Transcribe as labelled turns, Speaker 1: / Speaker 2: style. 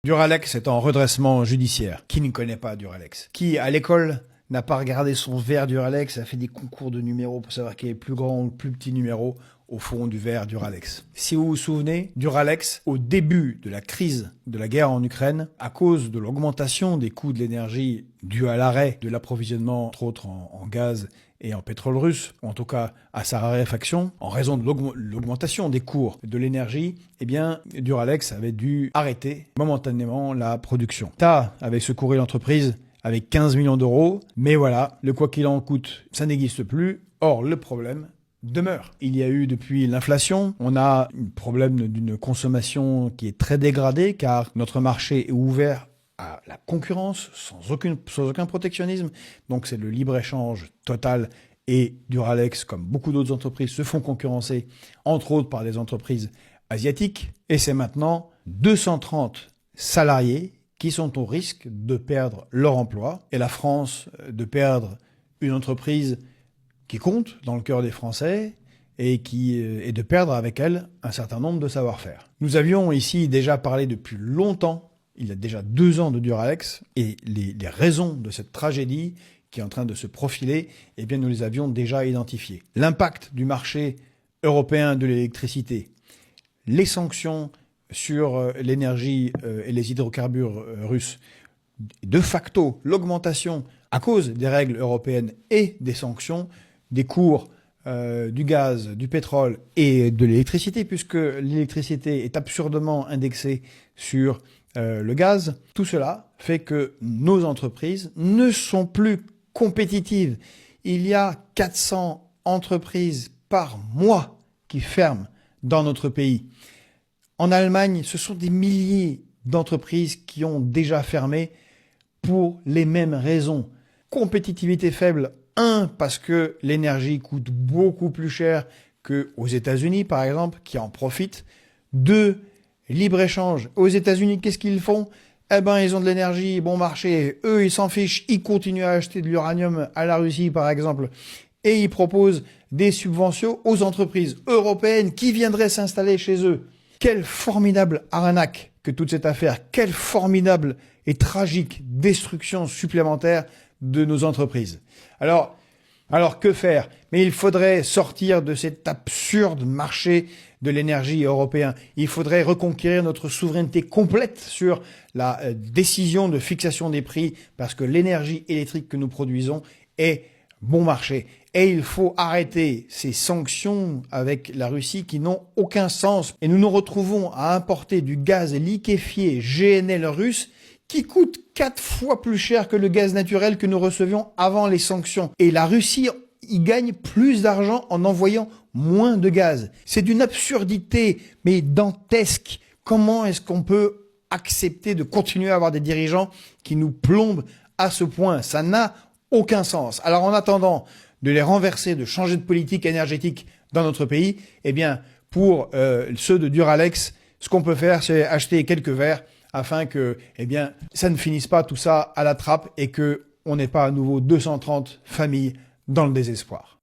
Speaker 1: Duralex est en redressement judiciaire. Qui ne connaît pas Duralex? Qui, à l'école, n'a pas regardé son verre Duralex, a fait des concours de numéros pour savoir quel est le plus grand ou le plus petit numéro au fond du verre Duralex? Si vous vous souvenez, Duralex, au début de la crise de la guerre en Ukraine, à cause de l'augmentation des coûts de l'énergie due à l'arrêt de l'approvisionnement, entre autres en gaz et en pétrole russe, ou en tout cas à sa raréfaction, en raison de l'augmentation des cours de l'énergie, eh bien, Duralex avait dû arrêter momentanément la production. L'État avait secouru l'entreprise avec 15 millions d'euros, mais voilà, le quoi qu'il en coûte, ça n'existe plus. Or, le problème demeure. Il y a eu depuis l'inflation, on a un problème d'une consommation qui est très dégradée, car notre marché est ouvert à la concurrence, sans aucun protectionnisme. Donc c'est le libre-échange total, et Duralex, comme beaucoup d'autres entreprises, se font concurrencer, entre autres par des entreprises asiatiques. Et c'est maintenant 230 salariés qui sont au risque de perdre leur emploi, et la France de perdre une entreprise qui compte dans le cœur des Français, et de perdre avec elle un certain nombre de savoir-faire. Nous avions ici déjà parlé depuis longtemps, il y a déjà 2 ans, de Duralex, et les raisons de cette tragédie qui est en train de se profiler, eh bien nous les avions déjà identifiées. L'impact du marché européen de l'électricité, les sanctions sur l'énergie et les hydrocarbures russes, de facto l'augmentation à cause des règles européennes et des sanctions, des cours du gaz, du pétrole et de l'électricité, puisque l'électricité est absurdement indexée sur le gaz. Tout cela fait que nos entreprises ne sont plus compétitives. Il y a 400 entreprises par mois qui ferment dans notre pays. En Allemagne, ce sont des milliers d'entreprises qui ont déjà fermé pour les mêmes raisons. Compétitivité faible, parce que l'énergie coûte beaucoup plus cher qu'aux États-Unis, par exemple, qui en profitent. 2, libre-échange. Aux États-Unis, qu'est-ce qu'ils font? Eh ben, ils ont de l'énergie bon marché. Eux, ils s'en fichent. Ils continuent à acheter de l'uranium à la Russie, par exemple. Et ils proposent des subventions aux entreprises européennes qui viendraient s'installer chez eux. Quelle formidable arnaque que toute cette affaire. Quelle formidable et tragique destruction supplémentaire de nos entreprises. Alors que faire? Mais il faudrait sortir de cet absurde marché de l'énergie européen. Il faudrait reconquérir notre souveraineté complète sur la décision de fixation des prix, parce que l'énergie électrique que nous produisons est bon marché. Et il faut arrêter ces sanctions avec la Russie qui n'ont aucun sens. Et nous nous retrouvons à importer du gaz liquéfié GNL russe qui coûte 4 fois plus cher que le gaz naturel que nous recevions avant les sanctions. Et la Russie y gagne plus d'argent en envoyant moins de gaz. C'est d'une absurdité, mais dantesque. Comment est-ce qu'on peut accepter de continuer à avoir des dirigeants qui nous plombent à ce point? Ça n'a aucun sens. Alors en attendant de les renverser, de changer de politique énergétique dans notre pays, eh bien, pour ceux de Duralex, ce qu'on peut faire, c'est acheter quelques verres afin que, eh bien, ça ne finisse pas tout ça à la trappe et que on n'ait pas à nouveau 230 familles dans le désespoir.